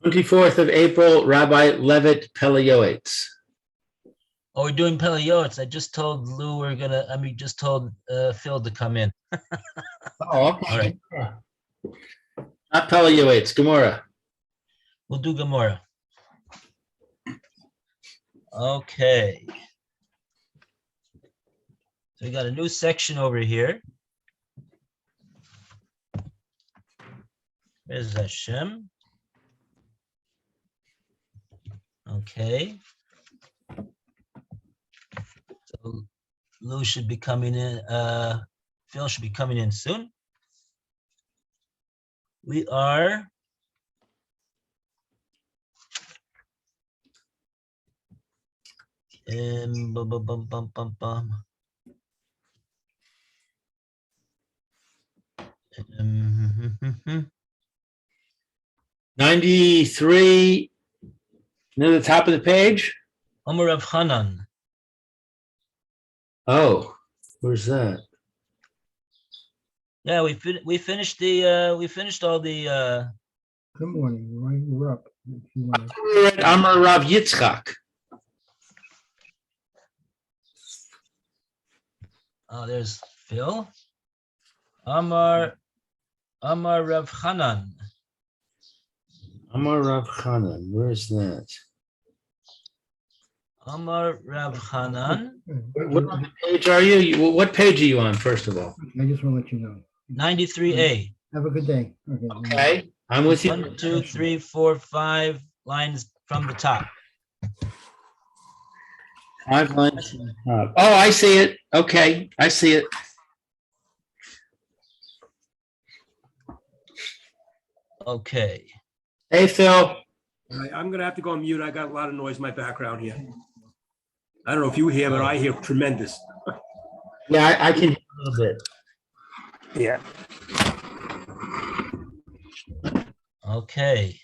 24th of April, Rabbi Levitt Peleiotes. Oh, we're doing Peleiotes. I just told Lou just told Phil to come in. Oh, okay. All right. Not Peleiotes, Gemora. We'll do Gemora. Okay. So we got a new section over here. There's Hashem. Okay. So Lou should be coming in. Phil should be coming in soon. We are in 93 near the top of the page. Omer Rav Hanan. Oh, where's that? Yeah, we finished the we finished all the Good morning, Roy. We're up. If you want to. We're at Amar Rav Yitzchak. oh, there's Phil. Amar Rav Hanan. Amar Rav Hanan. Where's that? Amar Rav Hanan. What page are you? What page are you on, first of all? I just want to let you know. 93A. Have a good day. Okay, I'm with you. 1, 2, 3, 4, 5 lines from the top. 5 lines from the top. Oh, I see it. Okay, I see it. Okay. Hey, Phil. I'm going to have to go on mute. I got a lot of noise in my background here. I don't know if you hear, but I hear tremendous. Yeah, I can hear a little bit. Yeah. Okay.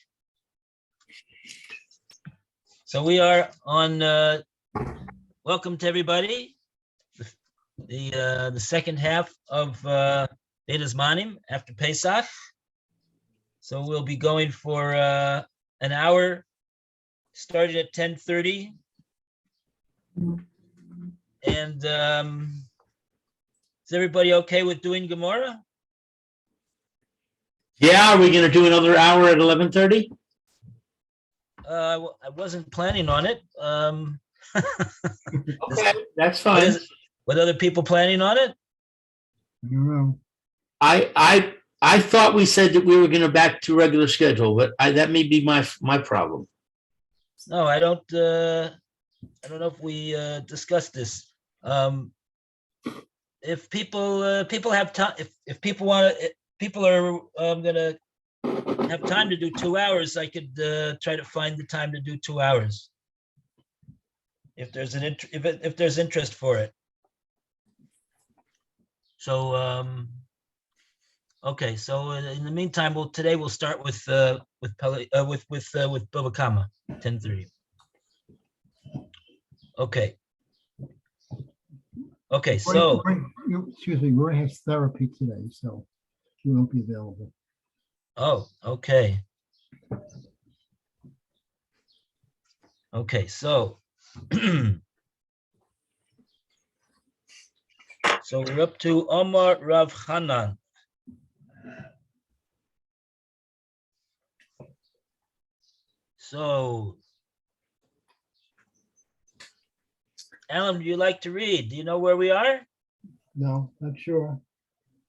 So we are on welcome to everybody. The second half of Beitas Manim after Pesach. So we'll be going for an hour starting at 10:30. And is everybody okay with doing Gemora? Yeah, are we going to do another hour at 11:30? I wasn't planning on it. Okay, that's fine. What other people planning on it? I don't know. I thought we said that we were going to back to regular schedule, but that may be my problem. No, I don't know if we discussed this. If people have time, if people want to, people are gonna have time to do 2 hours, I could try to find the time to do 2 hours. If there's if there's interest for it. So okay. So in the meantime, today we'll start with Bava Kama 10:30. Okay. Okay. So Excuse me, Roy has therapy today, so he won't be available. oh, okay. Okay. So. So we're up to Omar Rav Hanan. So, Alan, would you like to read? Do you know where we are? No, not sure.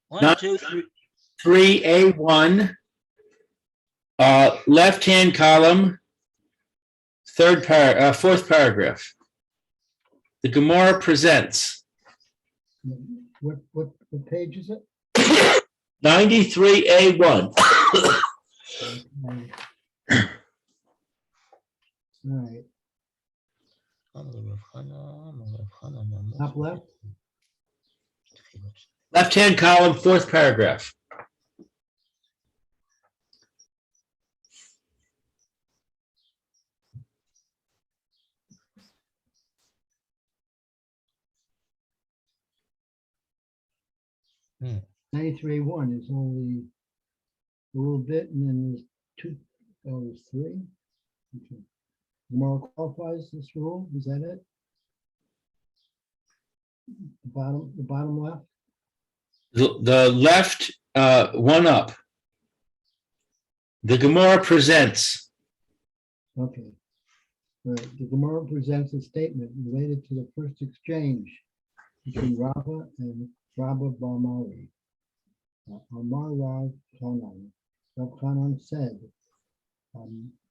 1, 2, 3. 3A1, left-hand column, fourth paragraph. The Gemora presents. What page is it? 93A1. All right. Top left. Left-hand column, fourth paragraph. Hmm. 93.1 is only a little bit, and then there's Oh, there's three. Okay. Gemora qualifies this rule. Is that it? The bottom left. The left, one up. The Gemora presents. Okay. The Gemara presents a statement related to the first exchange between Rava and Rabba Barmari. Amar Rav Chanan. Rav Chanan said,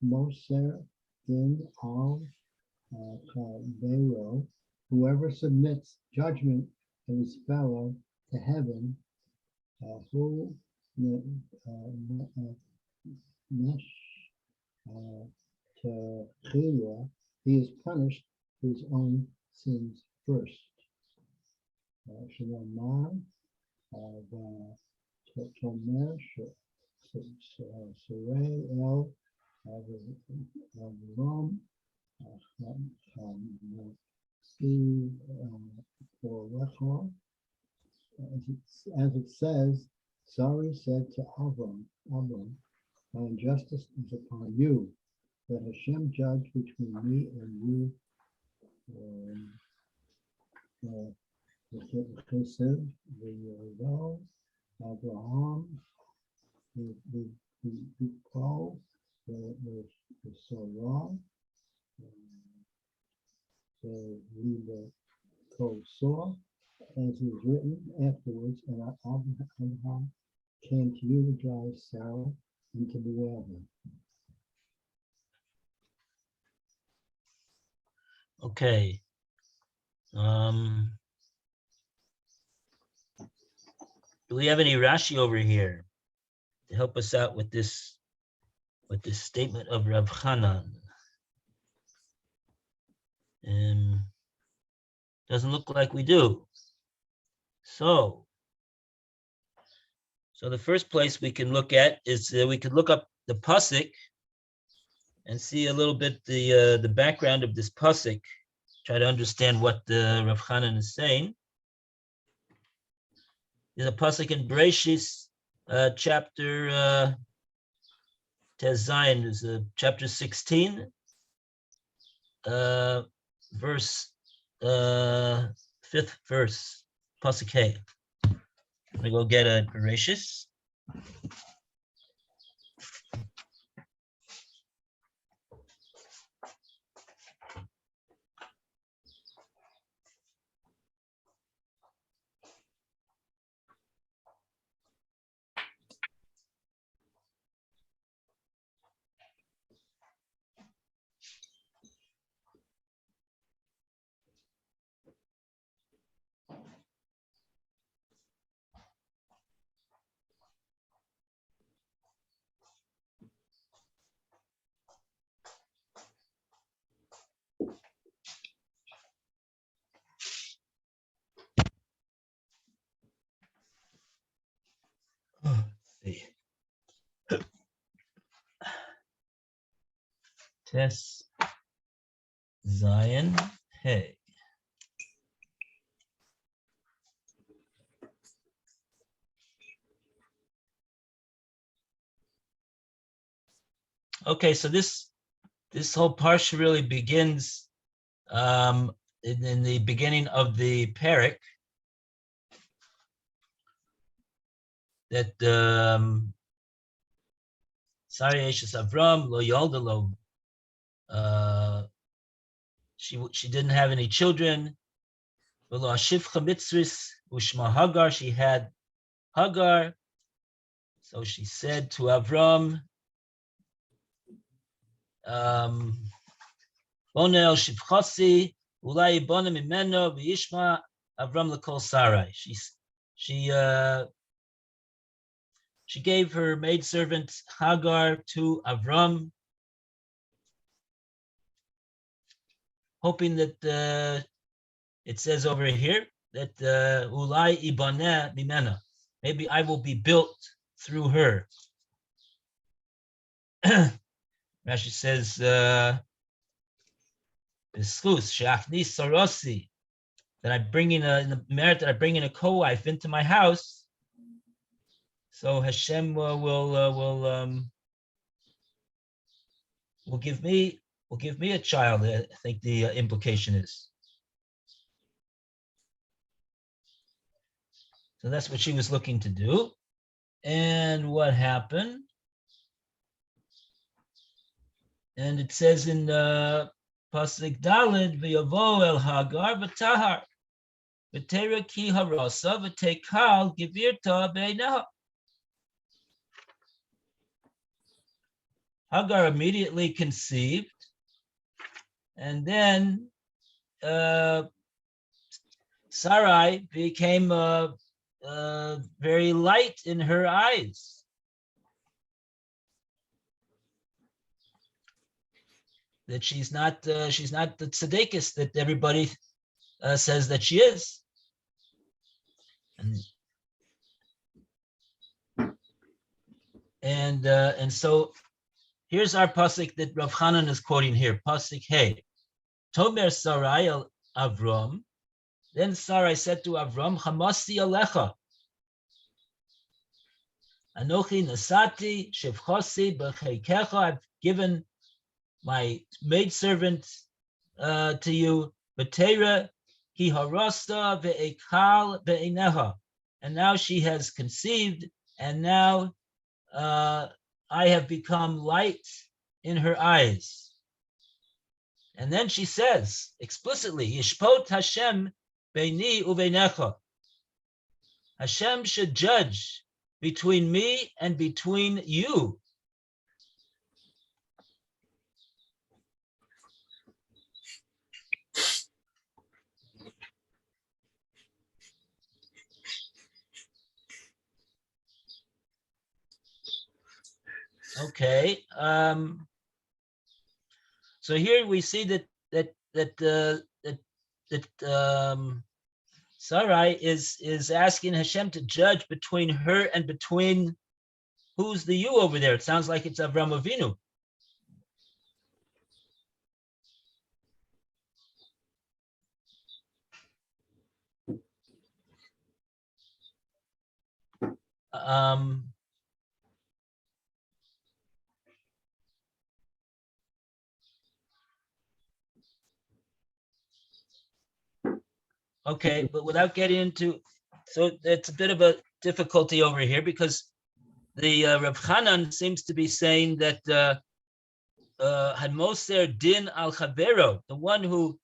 Moser din al Chavero, whoever submits judgment of his fellow to heaven, who to Chilua, he is punished for his own sins first. Shloman, Tomer, Surei El, Rom, as it says, sorry said to Avram, my injustice is upon you. Let Hashem judge between me and you. The Chesed, the Yovel, Abraham, the Paul, the Sorah, the Liba Kosor, as is written afterwards, and Abraham came to you to drive Sarah and to bewail him. Okay. Do we have any Rashi over here to help us out with this statement of Rav Chanan? Doesn't look like we do. So the first place we can look at is we could look up the pasuk and see a little bit the background of this pasuk. Try to understand what the Rav Chanan is saying. There's a pasuk in Bereshis, chapter Tezayin, is chapter 16, verse 5th verse, pasuk Hey. I'm gonna go get a Bereshis. Tes Zion Hey. Okay, so this whole parsha really begins in the beginning of the parak that Sari Eshes Avram lo yolda lo. She didn't have any children. V'lo ashivcha mitzris ushma Hagar. She had Hagar. So she said to Avram, Bonel shivchasi ulai bonem imeno v'yishma Avram l'kol Sarai. She gave her maidservant Hagar to Avram, hoping that it says over here that ulai ibaneh mimena, maybe I will be built through her. Rashi says, that I bring in in the merit that I bring in a co-wife into my house, so Hashem will will give me a child. I think the implication is. So that's what she was looking to do. And what happened? And it says in Pasuk Daled, V'yavo el Hagar v'tahar, v'tera ki harasa v'tekal givirta be'neha. Hagar immediately conceived, and then Sarai became very light in her eyes. That she's not the tzedekis that everybody says that she is. And so here's our pasuk that Rav Chanan is quoting here. Pasuk Hey, Tomer Sarai al Avram. Then Sarai said to Avram, Chamasi alecha. Anochi nasati shevchosi b'cheikecha. I've given my maidservant to you, Betera ki harasta ve'ekal ve'eneha. And now she has conceived, and now I have become light in her eyes. And then she says explicitly, Yishpot Hashem beini uveinecha. Hashem should judge between me and between you. Okay. So here we see that Sarai is asking Hashem to judge between her and between who's the you over there. It sounds like it's Avram Avinu. Okay, but without getting into, so it's a bit of a difficulty over here because the Rav Chanan seems to be saying that Hadmoser din al chavero, the one who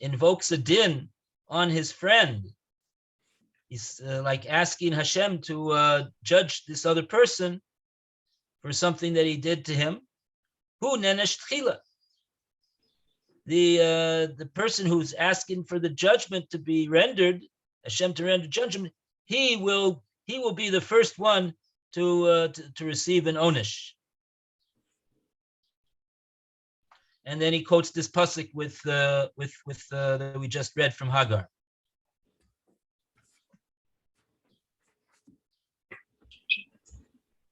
invokes a din on his friend, he's like asking Hashem to judge this other person for something that he did to him. Who nenesh tchila? The person who's asking for the judgment to be rendered, Hashem to render judgment, he will be the first one to receive an onish. And then he quotes this pasuk with that we just read from Hagar.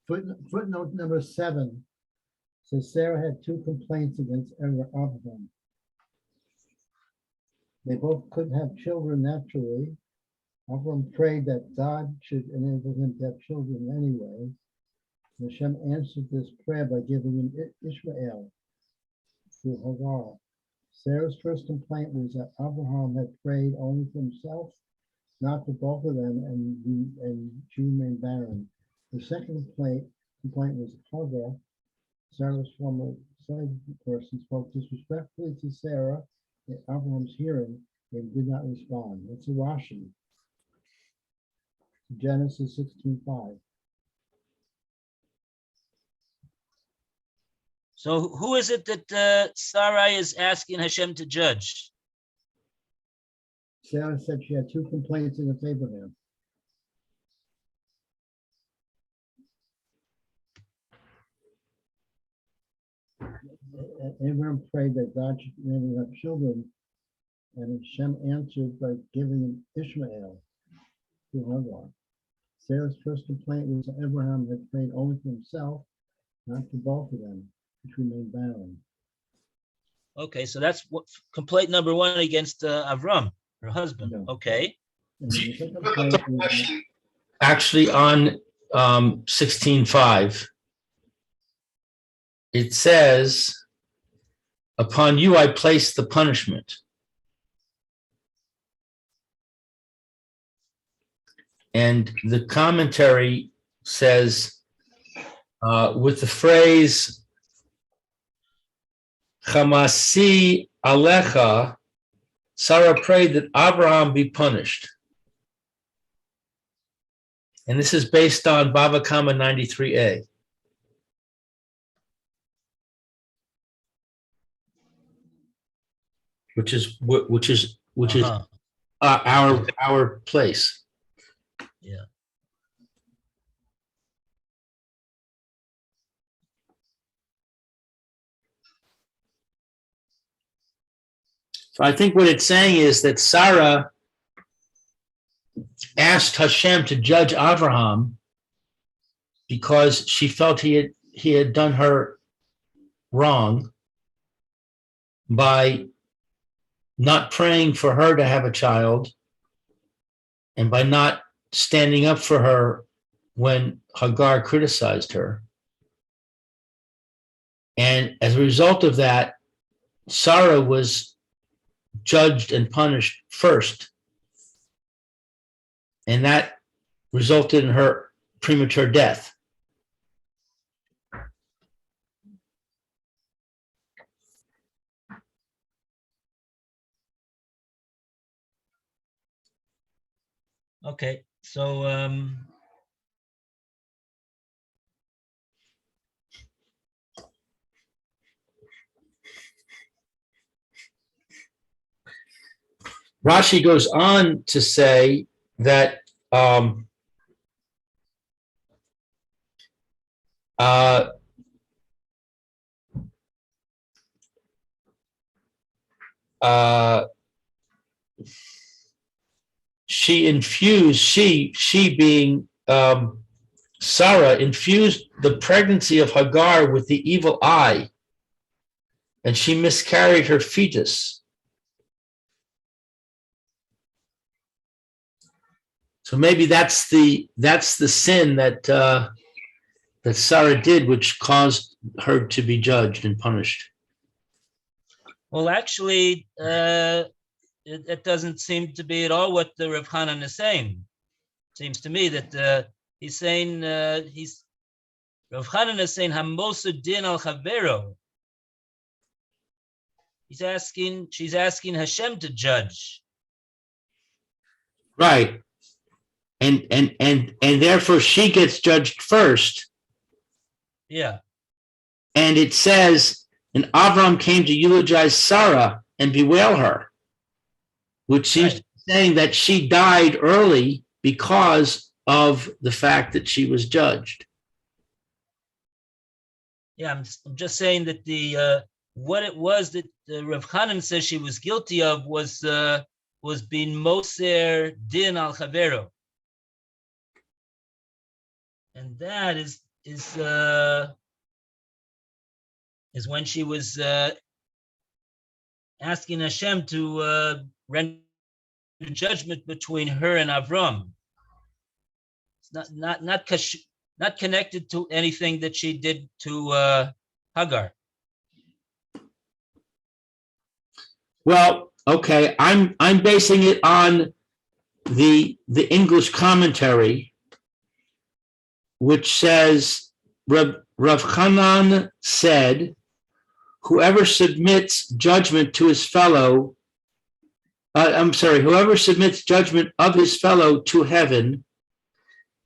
Footnote number 7 says Sarah had 2 complaints against Abraham. They both couldn't have children naturally. Avram prayed that God should enable him to have children anyway. Hashem answered this prayer by giving him Ishmael through Hagar. Sarah's first complaint was that Abraham had prayed only for himself, not for both of them, and she remained barren. The second complaint was Hagar, Sarah's former slave person, spoke disrespectfully to Sarah in Abraham's hearing and did not respond. That's a Rashi. Genesis 16:5. So who is it that Sarai is asking Hashem to judge? Sarah said she had 2 complaints against Abraham. Abraham prayed that God should enable him to have children, and Hashem answered by giving him Ishmael through Hagar. Sarah's first complaint was that Abraham had prayed only for himself, not for both of them, which remained barren. Okay, so that's complaint number 1 against Avram, her husband. Yeah. Okay. And the second complaint was Actually, on 16:5, it says, upon you I place the punishment. And the commentary says, with the phrase, Chamasi alecha, Sarah prayed that Abraham be punished. And this is based on Bava Kama 93a. Which is Uh-huh. our place. Yeah. So I think what it's saying is that Sarah asked Hashem to judge Abraham because she felt he had done her wrong by not praying for her to have a child and by not standing up for her when Hagar criticized her. And as a result of that, Sarah was judged and punished first. And that resulted in her premature death. Okay, so Rashi goes on to say that she being Sarah infused the pregnancy of Hagar with the evil eye, and she miscarried her fetus. So maybe that's the sin that that Sarah did, which caused her to be judged and punished. well, actually, it doesn't seem to be at all what the Rav Hanan is saying. Seems to me that he's saying Rav Hanan is saying Hamosu din al chavero. She's asking Hashem to judge. Right. And therefore she gets judged first. Yeah. And it says, and Avram came to eulogize Sarah and bewail her, which seems to be saying that she died early because of the fact that she was judged. Yeah, I'm just saying that the what it was that Rav Hanan says she was guilty of was being moser din al chavero, and that is when she was asking Hashem to render judgment between her and Avram. It's not connected to anything that she did to Hagar. Well, okay, I'm basing it on the English commentary, which says Rav Hanan said, whoever submits judgment to his fellow, whoever submits judgment of his fellow to heaven,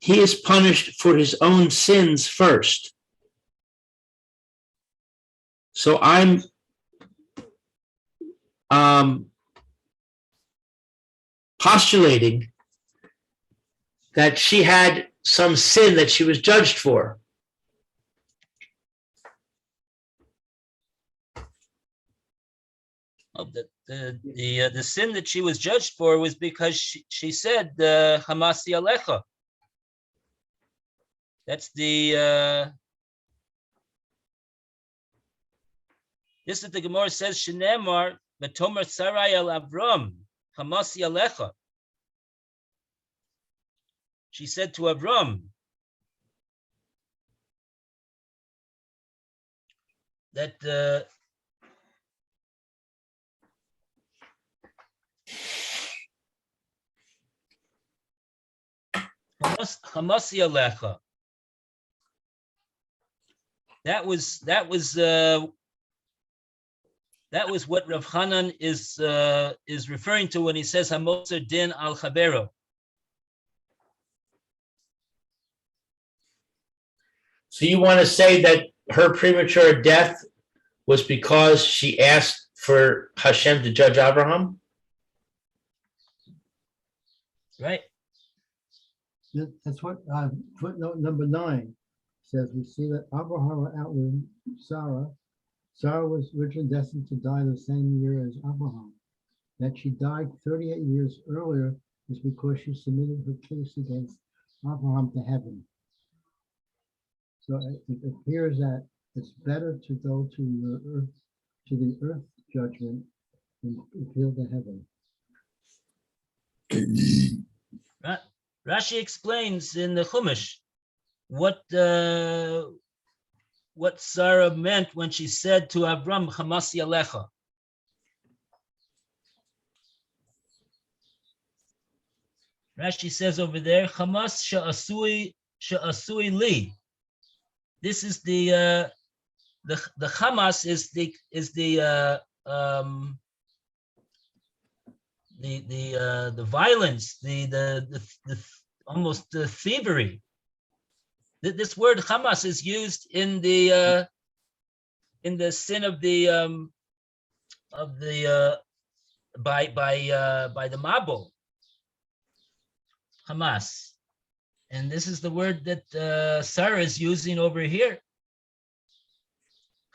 he is punished for his own sins first. So I'm postulating that she had some sin that she was judged for. Oh, the sin that she was judged for was because she said Hamasi Alecha. That's the this is the Gemora says Shenemar V'tomer Sarai el Avram Hamasi Alecha. She said to Avram, that Hamasi Alecha. That was what Rav Hanan is referring to when he says Hamoser din al Chavero. So you want to say that her premature death was because she asked for Hashem to judge Abraham? Right. That's what footnote number 9 says. We see that Abraham outlived Sarah. Sarah was originally destined to die the same year as Abraham. That she died 38 years earlier is because she submitted her case against Abraham to heaven. So it appears that it's better to go to the earth judgment than appeal to heaven. Rashi explains in the Chumash what Sarah meant when she said to Avram, Hamasi Alecha. Rashi says over there, Hamas sha'asui li. This is the Hamas is the violence, the almost the thievery. This word Hamas is used in the sin of the by the Mabul, Hamas, and this is the word that Sarah is using over here.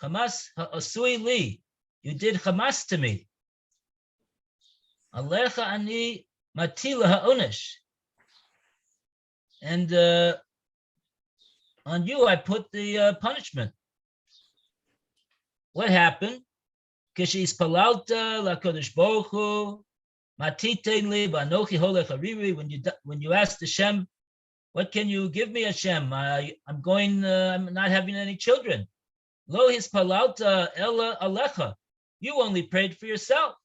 Hamas ha'asui li, you did Hamas to me. Alecha ani matila ha'onesh, and on you I put the punishment. What happened? Kishis palalta lakodesh baruch hu matitein li banochi holech hariri. When you asked Hashem, what can you give me, Hashem? I'm not having any children. Lo his palalta ella alecha. You only prayed for yourself.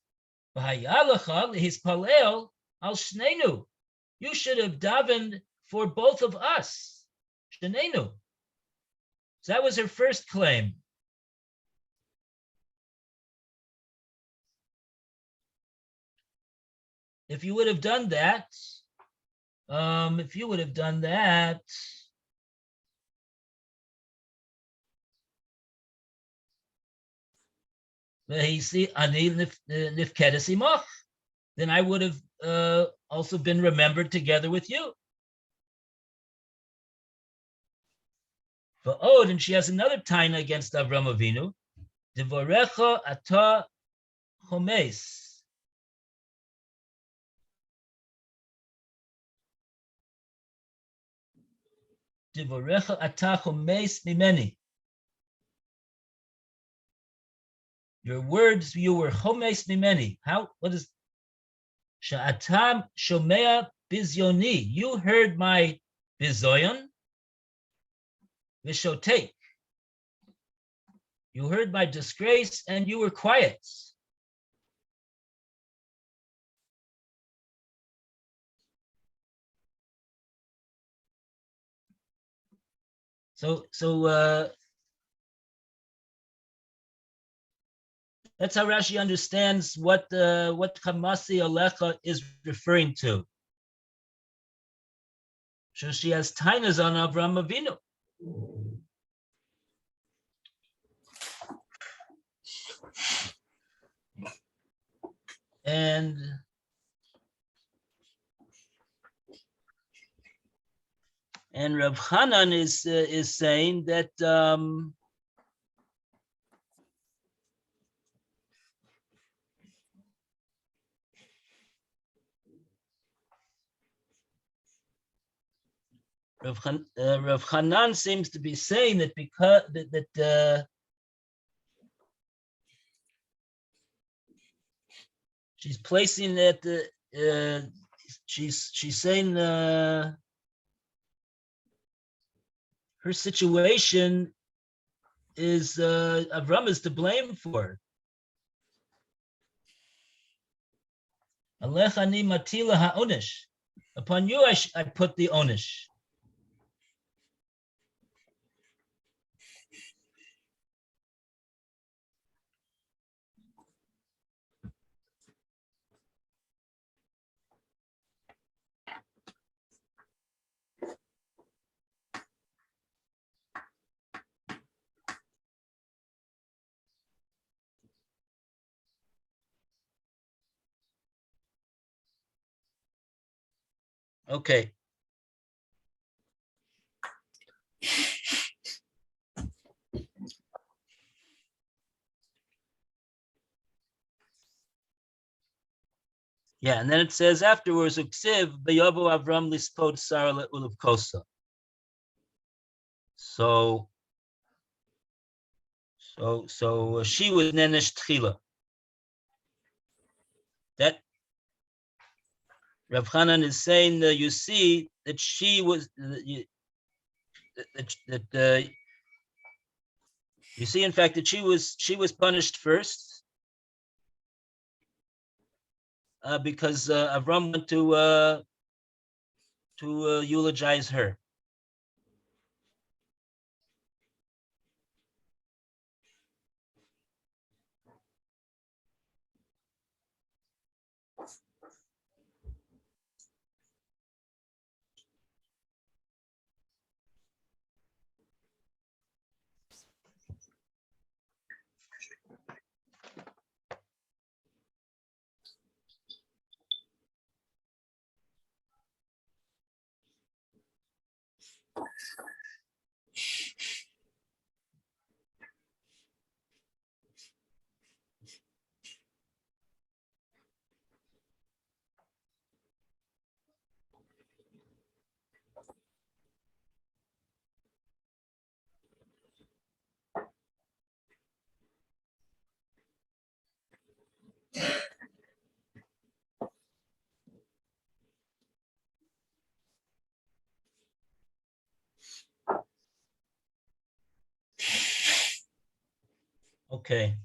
His palel al shnenu. You should have davened for both of us. Shnenu. So that was her first claim. If you would have done that, then I would have also been remembered together with you. And she has another taina against Avram Avinu. Divorecha ata chomes. Divorecha ata chomes mimeni. Your words, you were chomes mimeni. What is sha'atam shomea bizyoni? You heard my bizoyon. Vishotek. You heard my disgrace and you were quiet. So that's how Rashi understands what Hamasi Alecha is referring to. So she has tainas on Avram Avinu. And Rav Hanan is saying that Rav Hanan seems to be saying that because she's placing that she's saying her situation Avram is to blame for. Alech ani matila ha'onish. Upon you I put the onish. Okay. Yeah, and then it says afterwards, Uksiv, Bayovo Avram Lispod Sarah Ulav Kosa. So she was Nenesh Tchila. That Rav Hanan is saying that you see that she was you see in fact that she was punished first because Avram went to eulogize her. Okay.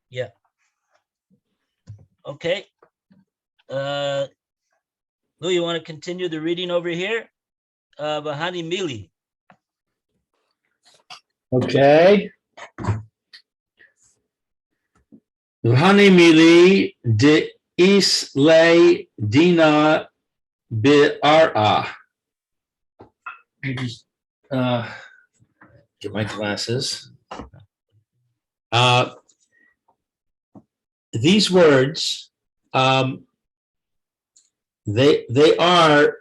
Yeah. Okay. Lou, you want to continue the reading over here? Bahani Mili. Okay. V'hani mili de isle dina bi'ara. I just get my glasses. These words, they are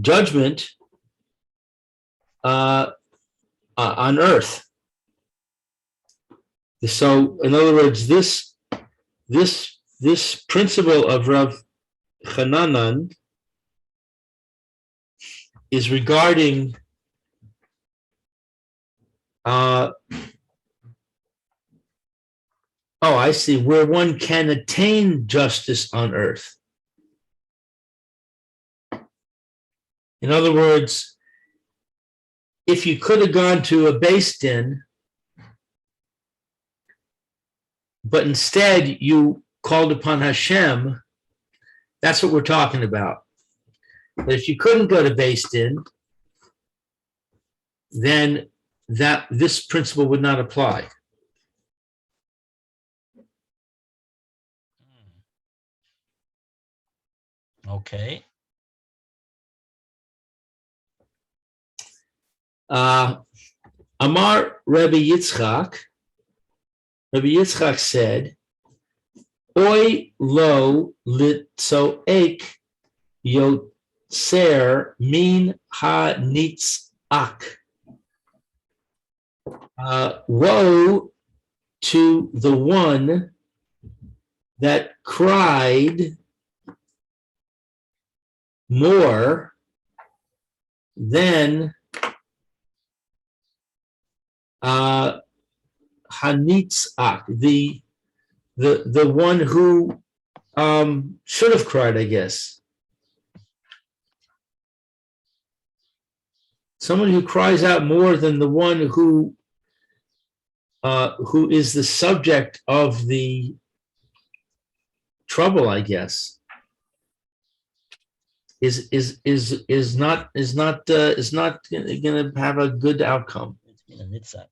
judgment on earth. So, in other words, this principle of Rav Hananan is regarding I see, where one can attain justice on earth. In other words, if you could have gone to a Beis Din, but instead you called upon Hashem, that's what we're talking about. But if you couldn't go to Beis Din, then this principle would not apply. Okay. Amar Rabbi Yitzchak said, Oy lo litzoek ser min ha-nitzak. Woe to the one that cried more than Hanitzak, the one who should have cried, I guess. Someone who cries out more than the one who is the subject of the trouble, I guess, is not going to have a good outcome. Nitzak.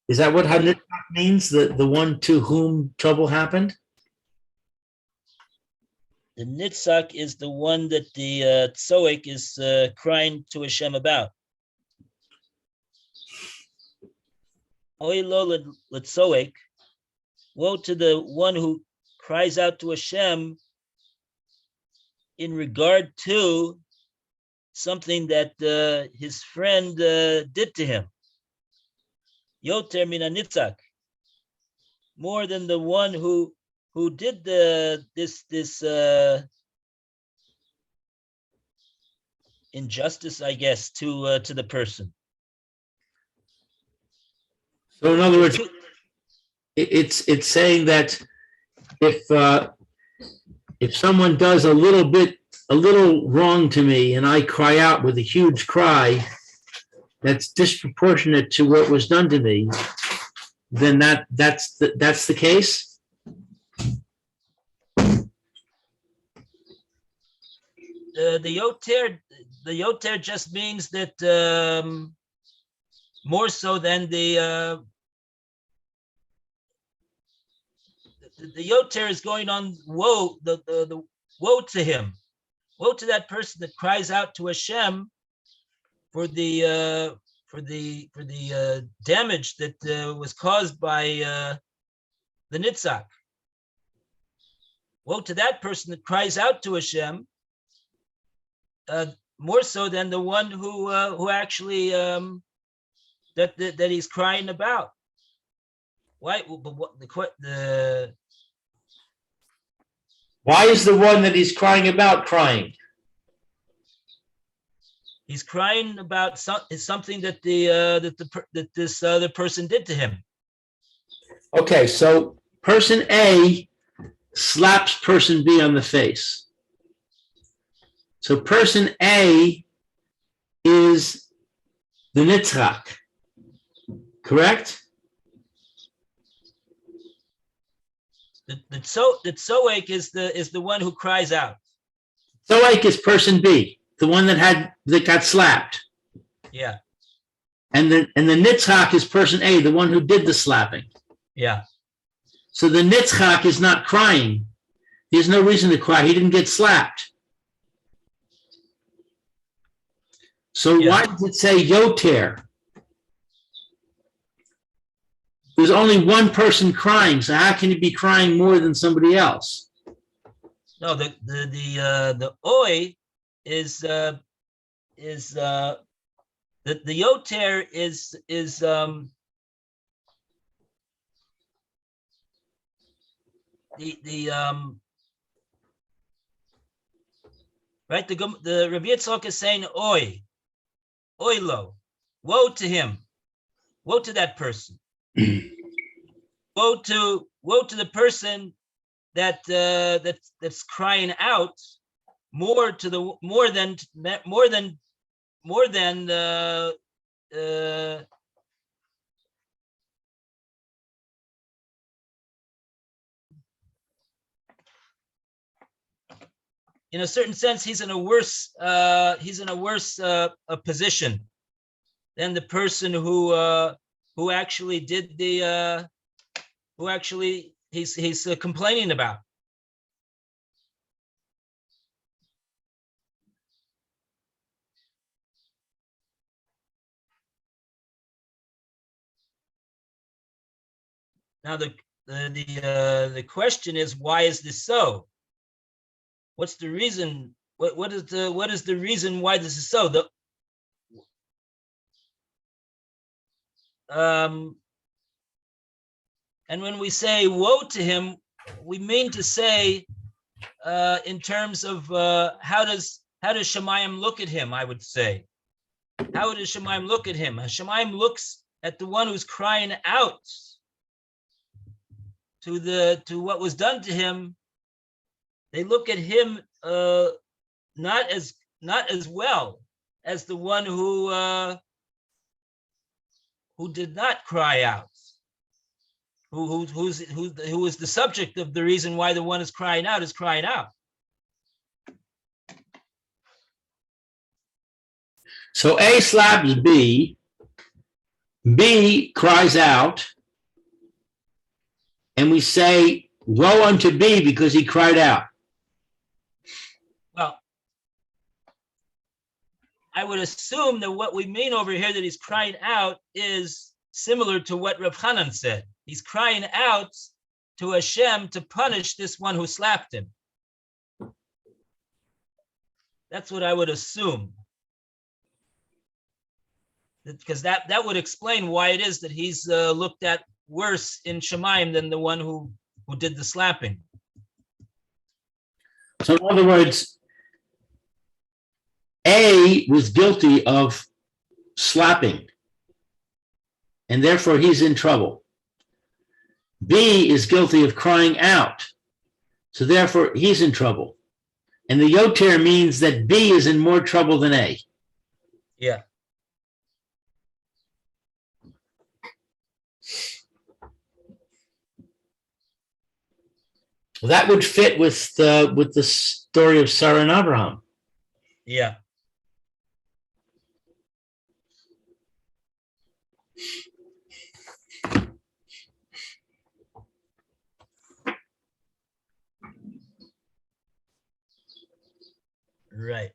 Is that what Hanitzak means? The one to whom trouble happened? The Nitzak is the one that the Tzoek is crying to Hashem about. Oy lo l'tzoek, woe to the one who cries out to Hashem in regard to something that his friend did to him. Yoter min hanitzak, more than the one who did this injustice, I guess, to the person. So in other words, it's saying that if someone does a little wrong to me and I cry out with a huge cry that's disproportionate to what was done to me, then that's the case. The yoter just means that more so than the yoter is going on. Woe, the woe to him, woe to that person that cries out to Hashem for the damage that was caused by the nitzak. Woe to that person that cries out to Hashem, more so than the one who actually that he's crying about. Why? But what why is the one that he's crying about crying? He's crying about something that that this other person did to him. Okay, so person A slaps person B on the face. So person A is the nitzrak, correct? The tzoek is the one who cries out. Tzoek is person B, the one that got slapped. Yeah. And the nitzrak is person A, the one who did the slapping. Yeah. So the nitzrak is not crying. There's no reason to cry. He didn't get slapped. So why does it say yoter? There's only one person crying, so how can he be crying more than somebody else? No, the oi is the yoter is right. The Rabbi Yitzchak is saying oi lo, woe to him, woe to that person. Woe to the person that's crying out more than in a certain sense, he's in a worse position than the person who actually did who actually he's complaining about. Now the question is, why is this so? what's the reason? What is the reason why this is so? And when we say woe to him, we mean to say in terms of how does Shemayim look at him? I would say, how does Shemayim look at him? Shemayim looks at the one who's crying out to what was done to him. They look at him not as well as the one who did not cry out, who is the subject of the reason why the one is crying out. So A slaps B, B cries out, and we say, woe unto B because he cried out. Well, I would assume that what we mean over here that he's crying out is similar to what Rav Hanan said. He's crying out to Hashem to punish this one who slapped him. That's what I would assume. Because that would explain why it is that he's looked at worse in Shemayim than the one who did the slapping. So in other words, A was guilty of slapping, and therefore he's in trouble. B is guilty of crying out, so therefore he's in trouble. And the yoter means that B is in more trouble than A. Yeah. Well, that would fit with the story of Sarah and Abraham. Yeah. Right.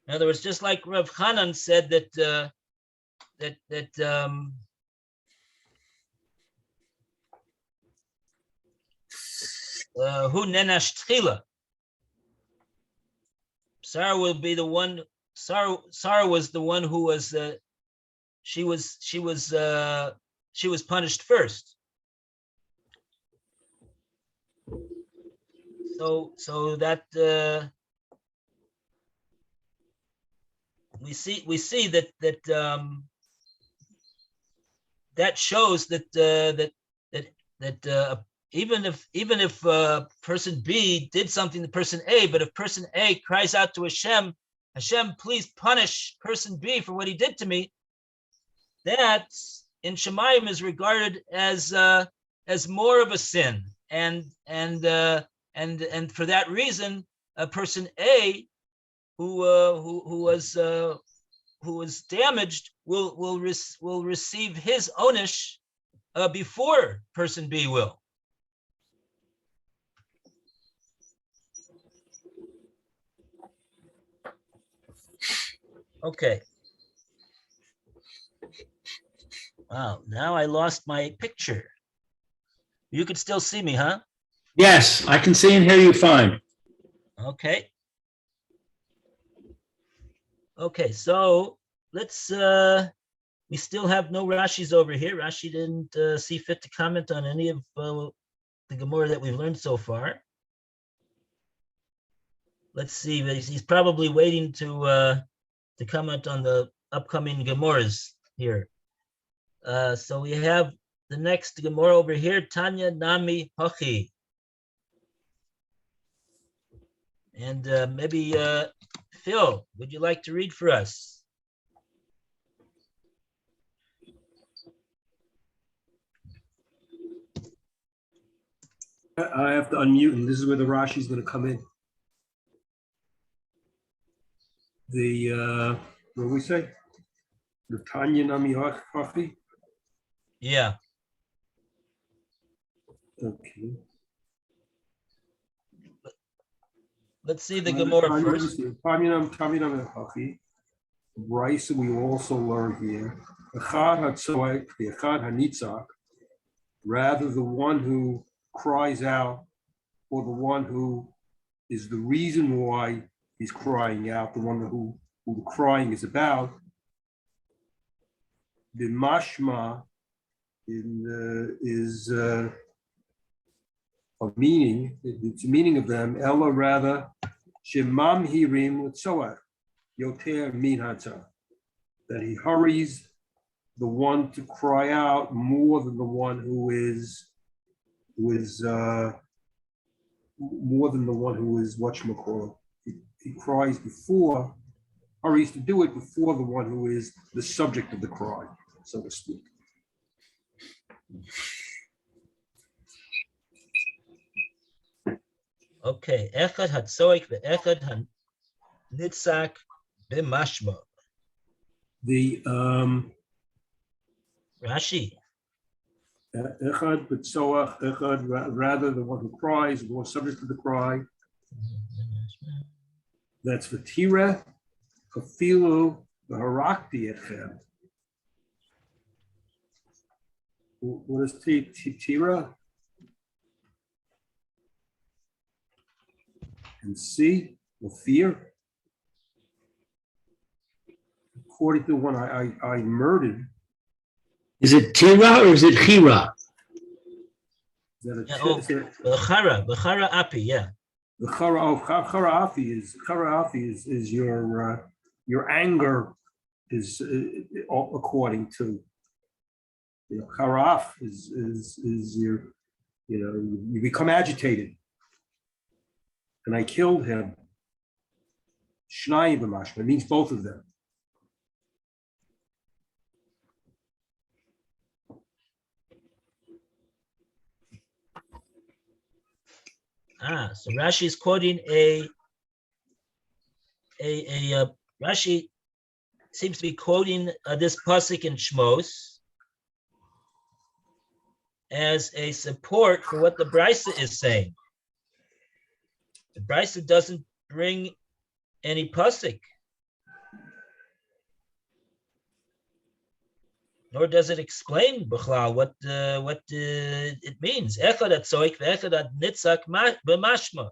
In other words, just like Rav Hanan said that who nenash tchila, Sarah will be the one. Sarah was the one who was she was punished first. So that we see that that shows that even if person B did something to person A, but if person A cries out to Hashem, please punish person B for what he did to me, that in Shemayim is regarded as more of a sin, and for that reason, a person A who was damaged will receive his onish before person B will. Okay. Wow, now I lost my picture. You can still see me, huh? Yes, I can see and hear you fine. Okay. Okay, so let's we still have no Rashis over here. Rashi didn't see fit to comment on any of the Gemora that we've learned so far. Let's see, he's probably waiting to comment on the upcoming Gemoras here. So we have the next Gemora over here, Tanya Nami Hochi. And maybe Phil, would you like to read for us? I have to unmute, and this is where the Rashi is going to come in. The what do we say? The Tanya Nami Hafi. Yeah. Okay. Let's see the Gemora first. Bryce, we also learn here, Echad HaTzoek, the Echad HaNitzak, rather the one who cries out, or the one who is the reason why he's crying out, the one who the crying is about. The mashma is a meaning, it's a meaning of them, Ella rather, Shemam Hirim Tzoach, Yoter Min Hatzah, that he hurries the one to cry out more than the one who is more than the one who is whatchamacallit. He cries before, hurries to do it before the one who is the subject of the cry, so to speak. Okay, Echad HaTzoek ve'Echad HaNitzak b'mashma. The Rashi. Echad b'tzoach, Echad, rather the one who cries, the one subject to the cry. That's the Tira, Kafilu, the Harakti Etchem. What is Tira? And C, the fear. According to the one I murdered. Is it Tira or is it Chira? Bechara api, yeah. The Chara afi is your anger is according to, you know, Charaf is your, you know, you become agitated. And I killed him. Shnai b'mashma means both of them. So Rashi is quoting Rashi seems to be quoting this pasuk in Shmos as a support for what the Brisa is saying. The Brisa doesn't bring any pasuk, nor does it explain b'chlal what it means. Echad HaTzoek ve'Echad HaNitzak b'mashma.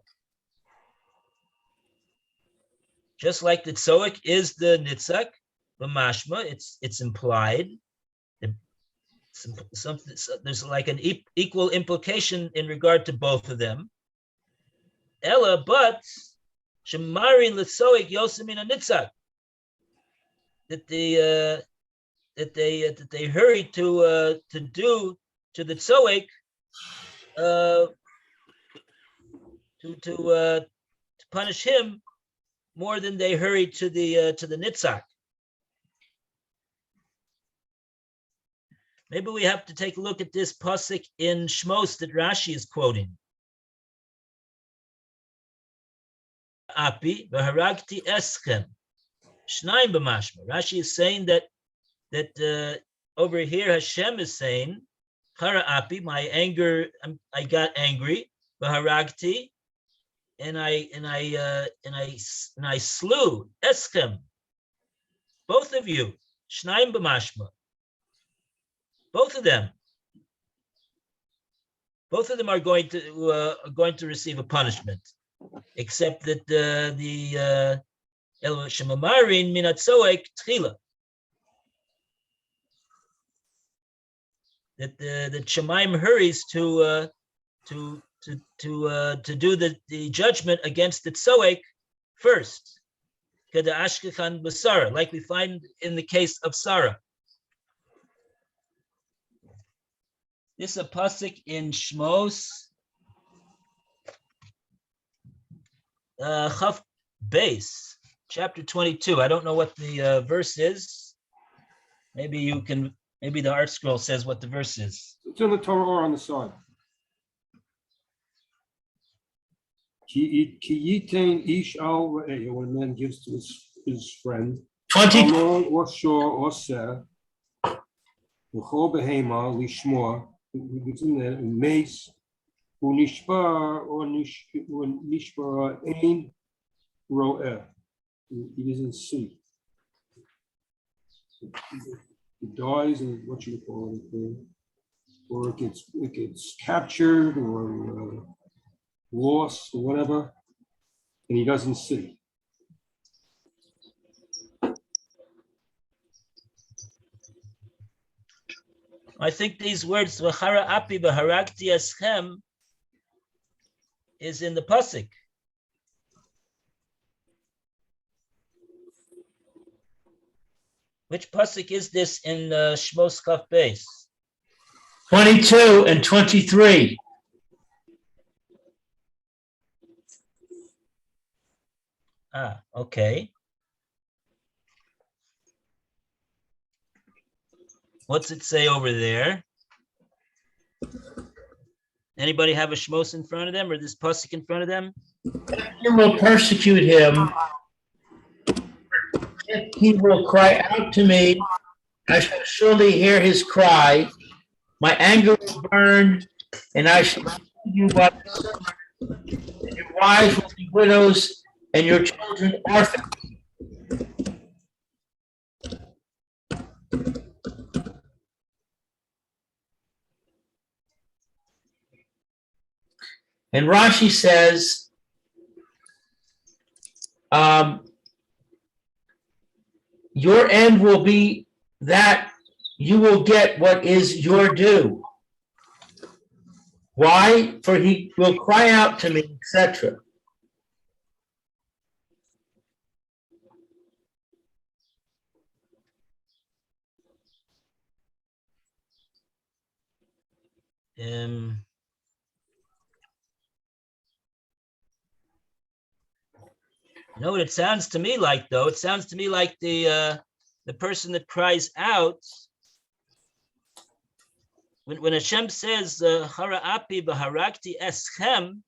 Just like the tzoek is the nitzak b'mashma, it's implied. There's like an equal implication in regard to both of them. Ella, but shemarin l'tzoek yosemin nitzak, that they hurry to do to the tzoek to punish him more than they hurry to the nitzak. Maybe we have to take a look at this pasuk in Shmos that Rashi is quoting. Api v'haragti eschem shnayim b'mashma. Rashi is saying that over here Hashem is saying, Chara api, my anger, I got angry, v'haragti, and I slew eschem, both of you, shnayim b'mashma. Both of them are going to receive a punishment, except that the El Shemamarin min hatzoek tchila, that Shemaim hurries to do the judgment against the tzoek first, Keda ashkechan b'Sara, like we find in the case of Sarah. This is a pasuk in Shmos, Chaf Beis, chapter 22. I don't know what the verse is. Maybe the art scroll says what the verse is. It's in the Torah or on the side. Ki yitain ish al re'eh, when a man gives to his friend. 20. Amor or shor or seh, v'chol behema lishmor, it's in there, mace, unishbar or nishbar ein ro'eh. He doesn't see. He dies, and what you call it, or it gets captured or lost or whatever, and he doesn't see. I think these words "v'chara api v'haragti eschem" is in the pasuk. Which pasuk is this in Shmos Kaf Beis? 22 and 23. Okay. What's it say over there? Anybody have a Shmos in front of them or this pasuk in front of them? You will persecute him. If he will cry out to me, I shall surely hear his cry. My anger will burn, and I shall feed you by the sword. And your wives will be widows, and your children orphans. And Rashi says, your end will be that you will get what is your due. Why? For he will cry out to me, etc. You know what it sounds to me like, though? It sounds to me like the person that cries out, when Hashem says "Hara api b'haragti eschem,"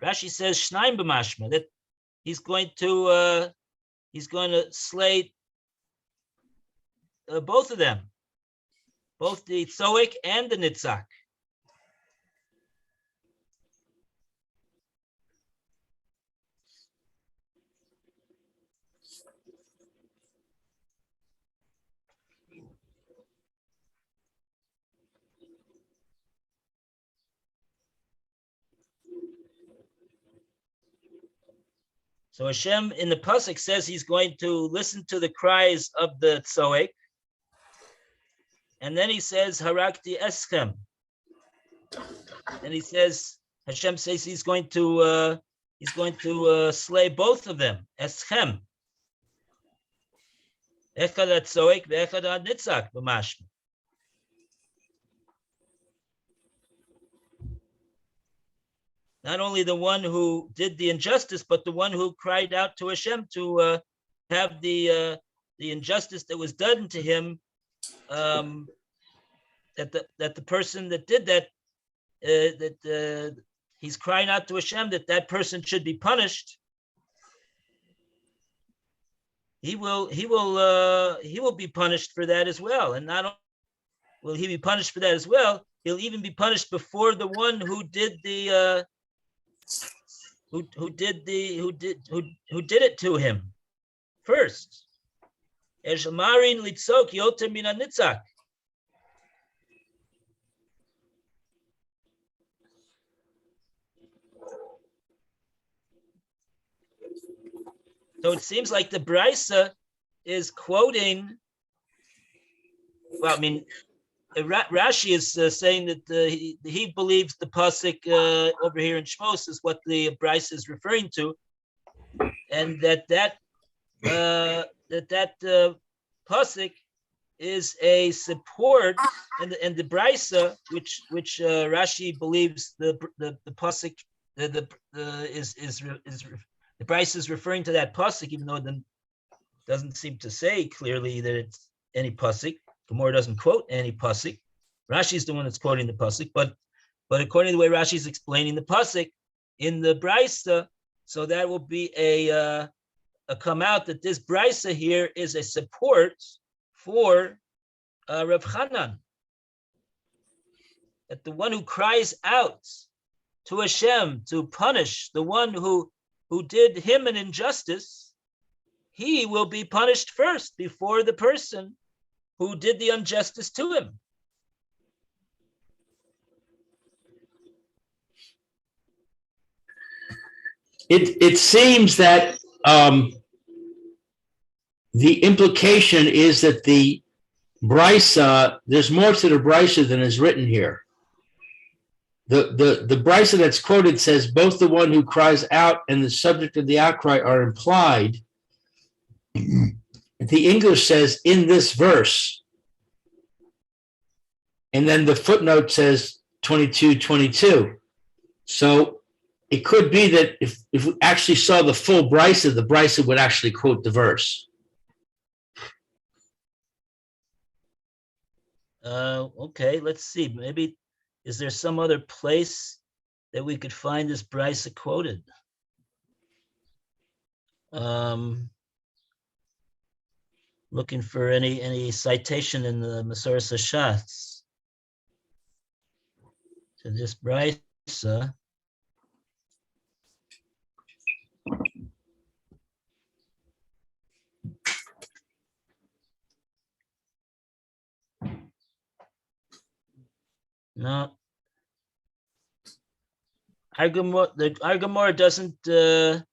Rashi says "Shnaim b'mashma," that he's going to slay both of them, both the tzoik and the nitzak. So Hashem in the pasuk says he's going to listen to the cries of the tzoek, and then he says harakti eschem, and he says Hashem says he's going to slay both of them, eschem, echad tzoek ve'echad nitzak b'mashma. Not only the one who did the injustice, but the one who cried out to Hashem to have the injustice that was done to him, that the person that did that, he's crying out to Hashem that person should be punished. He will be punished for that as well, and not only will he be punished for that as well, he'll even be punished before the one who did the. Who did it to him first? Eshamarin litzok yoter min hanitzak. So it seems like the Brisa is quoting. Well, I mean, Rashi is saying that he believes the pasuk over here in Shmos is what the Brisa is referring to, and that pasuk is a support, and the Brisa, which Rashi believes the pasuk the Brisa is referring to that pasuk, even though it doesn't seem to say clearly that it's any pasuk. Gemora doesn't quote any pasuk. Rashi is the one that's quoting the pasuk, but according to the way Rashi is explaining the pasuk in the Brisa, so that will be a come out that this Brisa here is a support for Rav Chanan, that the one who cries out to Hashem to punish the one who who did him an injustice, he will be punished first before the person who did the injustice to him. It seems that the implication is that the brisa, there's more to the brisa than is written here. The brisa that's quoted says both the one who cries out and the subject of the outcry are implied. The English says in this verse, and then the footnote says 22:22. So it could be that if we actually saw the full brisa, the brisa would actually quote the verse. Okay, let's see. Maybe, is there some other place that we could find this brisa quoted? Looking for any citation in the Masoras Hashatz to this brisa. No. Our Gemora doesn't, there's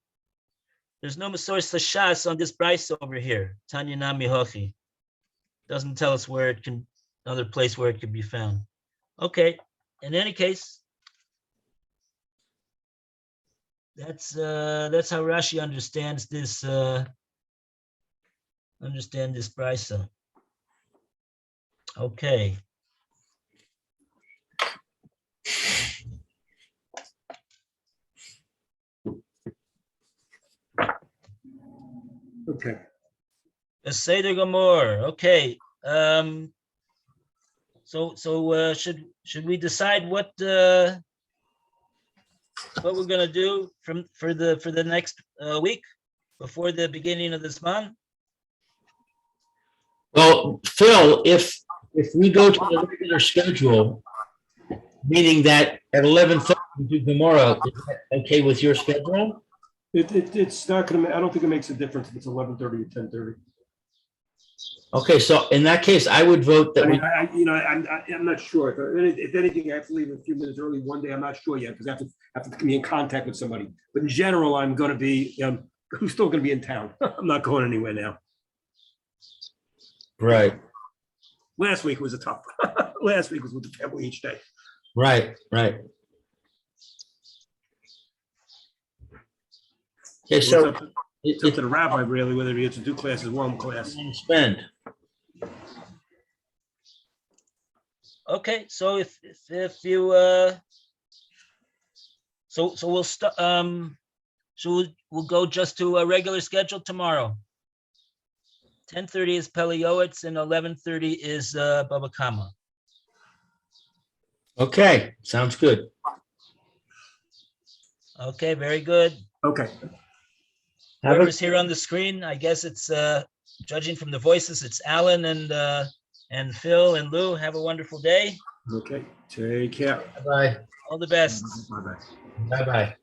no Masoras Hashatz on this brisa over here. Tanya Nami Hochi. Doesn't tell us where it can, another place where it could be found. Okay, in any case, that's how Rashi understands this brisa. Okay. Okay. Seder Gemor. Okay. So should we decide what we're gonna do for the next week before the beginning of this month? Well, Phil, if we go to the regular schedule, meaning that at 11:30 we do Gemora, is that okay with your schedule? It's not gonna, I don't think it makes a difference if it's 11:30 or 10:30. Okay, so in that case, I would vote I that mean, we, I'm not sure. If anything, I have to leave a few minutes early one day. I'm not sure yet because I have to be in contact with somebody. But in general, I'm going to be, I'm still going to be in town. I'm not going anywhere now. right, Last week was a tough. Last week was with the family each day. right. Okay, so It's up to the rabbi really whether he has to do classes, one class. spend. Okay, so if you so we'll start so we'll go just to a regular schedule tomorrow. 10:30 is Peliowitz and 11:30 is Bava Kama. Okay, sounds good. Okay, very good. Okay. Whoever's here on the screen, I guess it's judging from the voices, it's Alan and Phil and Lou. Have a wonderful day. Okay. Take care. Bye-bye. All the best. Bye-bye. Bye-bye.